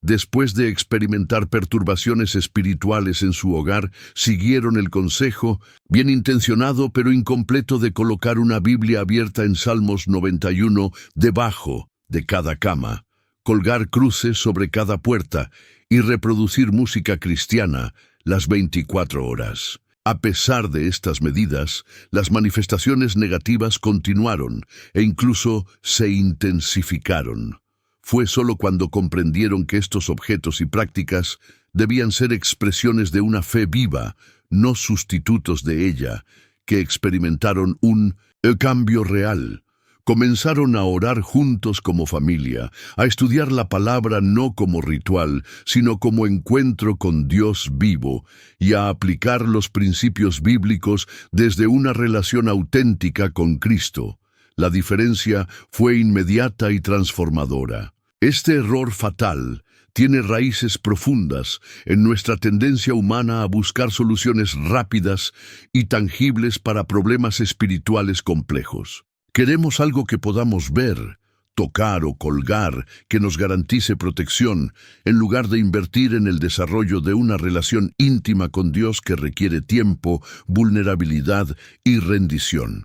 Después de experimentar perturbaciones espirituales en su hogar, siguieron el consejo, bien intencionado pero incompleto, de colocar una Biblia abierta en Salmos 91 debajo de cada cama, colgar cruces sobre cada puerta y reproducir música cristiana las 24 horas. A pesar de estas medidas, las manifestaciones negativas continuaron e incluso se intensificaron. Fue solo cuando comprendieron que estos objetos y prácticas debían ser expresiones de una fe viva, no sustitutos de ella, que experimentaron un cambio real. Comenzaron a orar juntos como familia, a estudiar la palabra no como ritual, sino como encuentro con Dios vivo, y a aplicar los principios bíblicos desde una relación auténtica con Cristo. La diferencia fue inmediata y transformadora. Este error fatal tiene raíces profundas en nuestra tendencia humana a buscar soluciones rápidas y tangibles para problemas espirituales complejos. Queremos algo que podamos ver, tocar o colgar, que nos garantice protección, en lugar de invertir en el desarrollo de una relación íntima con Dios que requiere tiempo, vulnerabilidad y rendición.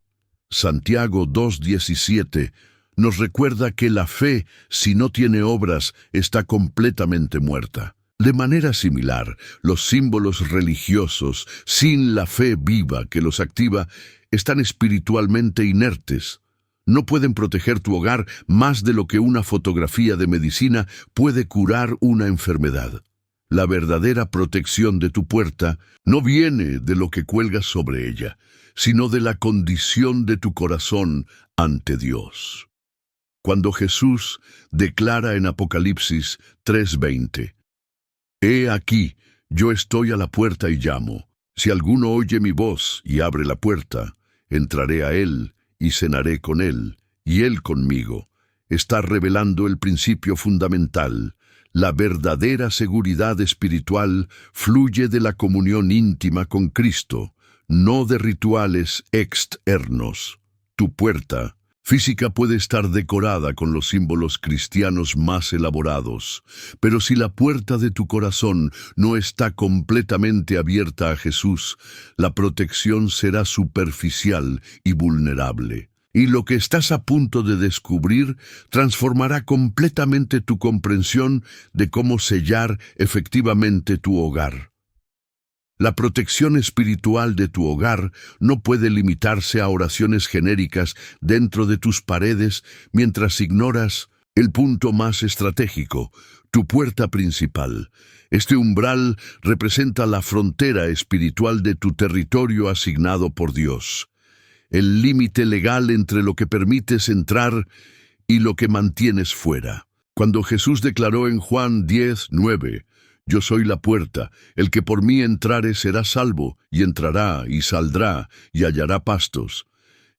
Santiago 2:17 nos recuerda que la fe, si no tiene obras, está completamente muerta. De manera similar, los símbolos religiosos, sin la fe viva que los activa, están espiritualmente inertes. No pueden proteger tu hogar más de lo que una fotografía de medicina puede curar una enfermedad. La verdadera protección de tu puerta no viene de lo que cuelgas sobre ella, sino de la condición de tu corazón ante Dios. Cuando Jesús declara en Apocalipsis 3:20, «He aquí, yo estoy a la puerta y llamo. Si alguno oye mi voz y abre la puerta, entraré a él y cenaré con él, y él conmigo», está revelando el principio fundamental. La verdadera seguridad espiritual fluye de la comunión íntima con Cristo, no de rituales externos. Tu puerta física puede estar decorada con los símbolos cristianos más elaborados, pero si la puerta de tu corazón no está completamente abierta a Jesús, la protección será superficial y vulnerable. Y lo que estás a punto de descubrir transformará completamente tu comprensión de cómo sellar efectivamente tu hogar. La protección espiritual de tu hogar no puede limitarse a oraciones genéricas dentro de tus paredes mientras ignoras el punto más estratégico, tu puerta principal. Este umbral representa la frontera espiritual de tu territorio asignado por Dios, el límite legal entre lo que permites entrar y lo que mantienes fuera. Cuando Jesús declaró en Juan 10:9, «Yo soy la puerta, el que por mí entrare será salvo, y entrará, y saldrá, y hallará pastos»,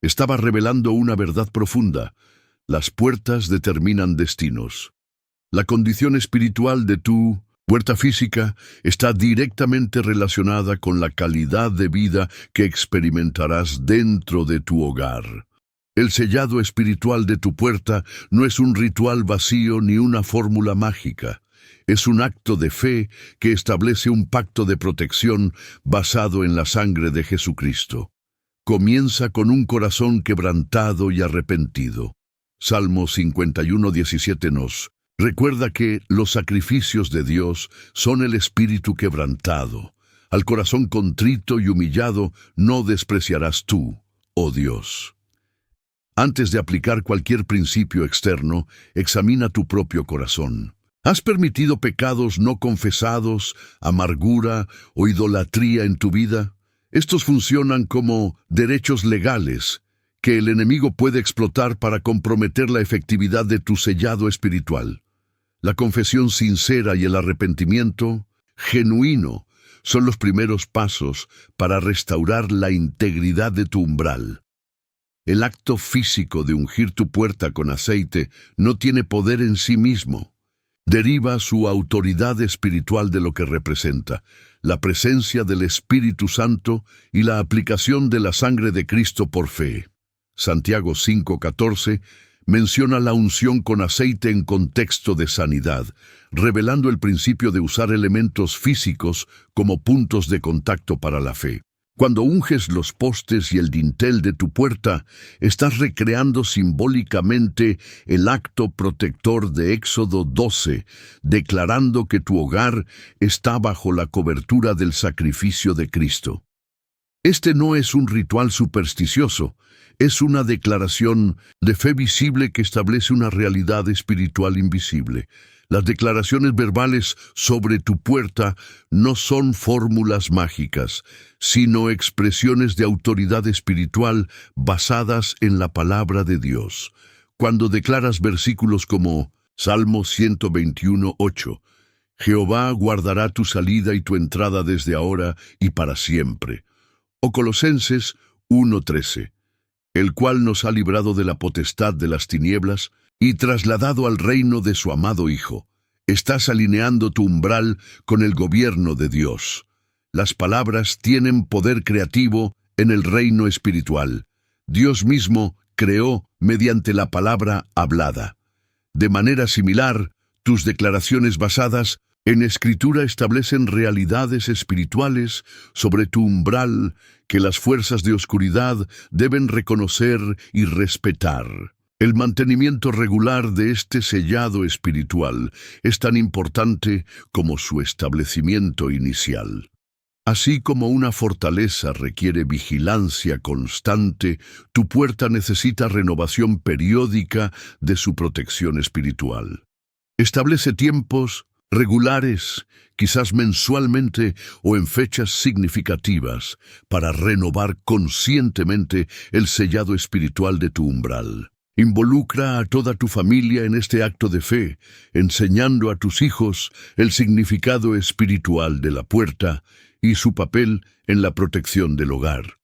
estaba revelando una verdad profunda. Las puertas determinan destinos. La condición espiritual de tu puerta física está directamente relacionada con la calidad de vida que experimentarás dentro de tu hogar. El sellado espiritual de tu puerta no es un ritual vacío ni una fórmula mágica. Es un acto de fe que establece un pacto de protección basado en la sangre de Jesucristo. Comienza con un corazón quebrantado y arrepentido. Salmo 51:17 nos recuerda que los sacrificios de Dios son el espíritu quebrantado. Al corazón contrito y humillado no despreciarás tú, oh Dios. Antes de aplicar cualquier principio externo, examina tu propio corazón. ¿Has permitido pecados no confesados, amargura o idolatría en tu vida? Estos funcionan como derechos legales que el enemigo puede explotar para comprometer la efectividad de tu sellado espiritual. La confesión sincera y el arrepentimiento genuino son los primeros pasos para restaurar la integridad de tu umbral. El acto físico de ungir tu puerta con aceite no tiene poder en sí mismo. Deriva su autoridad espiritual de lo que representa, la presencia del Espíritu Santo y la aplicación de la sangre de Cristo por fe. Santiago 5:14 menciona la unción con aceite en contexto de sanidad, revelando el principio de usar elementos físicos como puntos de contacto para la fe. Cuando unges los postes y el dintel de tu puerta, estás recreando simbólicamente el acto protector de Éxodo 12, declarando que tu hogar está bajo la cobertura del sacrificio de Cristo. Este no es un ritual supersticioso, es una declaración de fe visible que establece una realidad espiritual invisible. Las declaraciones verbales sobre tu puerta no son fórmulas mágicas, sino expresiones de autoridad espiritual basadas en la palabra de Dios. Cuando declaras versículos como Salmo 121:8, «Jehová guardará tu salida y tu entrada desde ahora y para siempre», o Colosenses 1:13, «el cual nos ha librado de la potestad de las tinieblas y trasladado al reino de su amado Hijo». Estás alineando tu umbral con el gobierno de Dios. Las palabras tienen poder creativo en el reino espiritual. Dios mismo creó mediante la palabra hablada. De manera similar, tus declaraciones basadas en Escritura establecen realidades espirituales sobre tu umbral que las fuerzas de oscuridad deben reconocer y respetar. El mantenimiento regular de este sellado espiritual es tan importante como su establecimiento inicial. Así como una fortaleza requiere vigilancia constante, tu puerta necesita renovación periódica de su protección espiritual. Establece tiempos regulares, quizás mensualmente o en fechas significativas, para renovar conscientemente el sellado espiritual de tu umbral. Involucra a toda tu familia en este acto de fe, enseñando a tus hijos el significado espiritual de la puerta y su papel en la protección del hogar.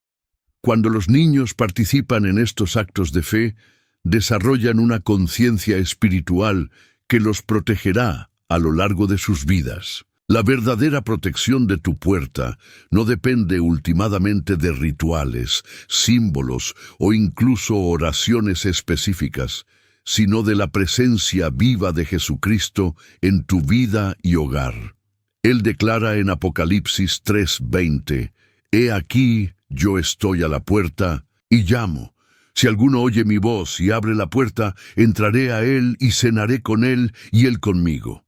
Cuando los niños participan en estos actos de fe, desarrollan una conciencia espiritual que los protegerá a lo largo de sus vidas. La verdadera protección de tu puerta no depende ultimadamente de rituales, símbolos o incluso oraciones específicas, sino de la presencia viva de Jesucristo en tu vida y hogar. Él declara en Apocalipsis 3:20, «He aquí, yo estoy a la puerta y llamo. Si alguno oye mi voz y abre la puerta, entraré a él y cenaré con él y él conmigo».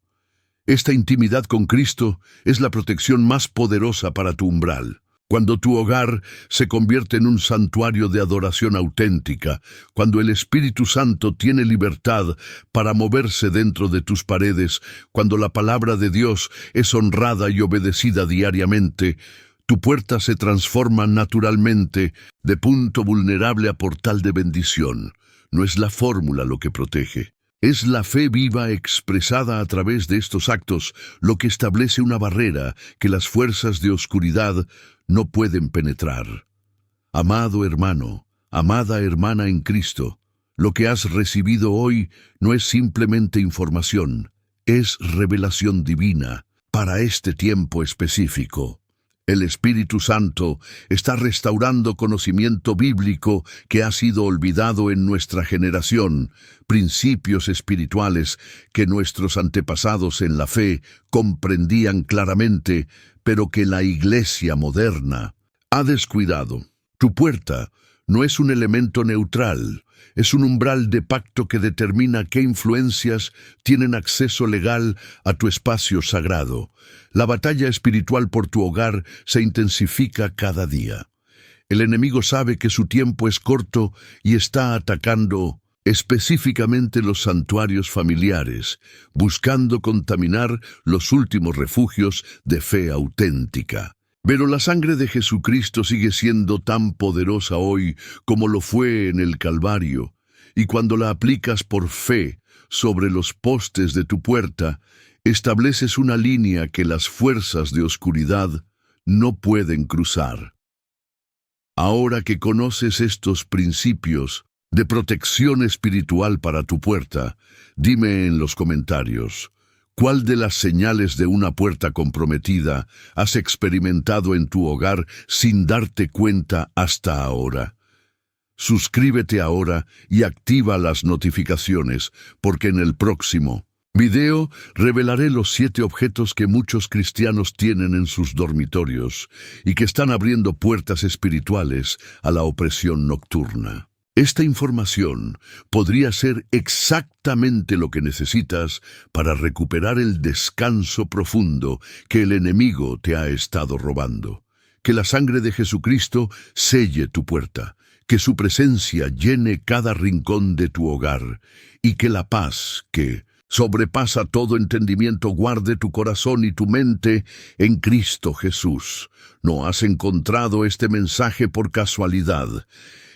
Esta intimidad con Cristo es la protección más poderosa para tu umbral. Cuando tu hogar se convierte en un santuario de adoración auténtica, cuando el Espíritu Santo tiene libertad para moverse dentro de tus paredes, cuando la palabra de Dios es honrada y obedecida diariamente, tu puerta se transforma naturalmente de punto vulnerable a portal de bendición. No es la fórmula lo que protege. Es la fe viva expresada a través de estos actos lo que establece una barrera que las fuerzas de oscuridad no pueden penetrar. Amado hermano, amada hermana en Cristo, lo que has recibido hoy no es simplemente información, es revelación divina para este tiempo específico. El Espíritu Santo está restaurando conocimiento bíblico que ha sido olvidado en nuestra generación, principios espirituales que nuestros antepasados en la fe comprendían claramente, pero que la Iglesia moderna ha descuidado. Tu puerta no es un elemento neutral, es un umbral de pacto que determina qué influencias tienen acceso legal a tu espacio sagrado. La batalla espiritual por tu hogar se intensifica cada día. El enemigo sabe que su tiempo es corto y está atacando específicamente los santuarios familiares, buscando contaminar los últimos refugios de fe auténtica. Pero la sangre de Jesucristo sigue siendo tan poderosa hoy como lo fue en el Calvario, y cuando la aplicas por fe sobre los postes de tu puerta, estableces una línea que las fuerzas de oscuridad no pueden cruzar. Ahora que conoces estos principios de protección espiritual para tu puerta, dime en los comentarios, ¿cuál de las señales de una puerta comprometida has experimentado en tu hogar sin darte cuenta hasta ahora? Suscríbete ahora y activa las notificaciones, porque en el próximo video revelaré los 7 objetos que muchos cristianos tienen en sus dormitorios y que están abriendo puertas espirituales a la opresión nocturna. Esta información podría ser exactamente lo que necesitas para recuperar el descanso profundo que el enemigo te ha estado robando. Que la sangre de Jesucristo selle tu puerta, que su presencia llene cada rincón de tu hogar y que la paz que sobrepasa todo entendimiento guarde tu corazón y tu mente en Cristo Jesús. No has encontrado este mensaje por casualidad.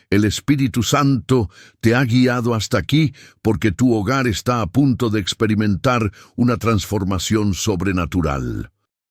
El Espíritu Santo te ha guiado hasta aquí porque tu hogar está a punto de experimentar una transformación sobrenatural.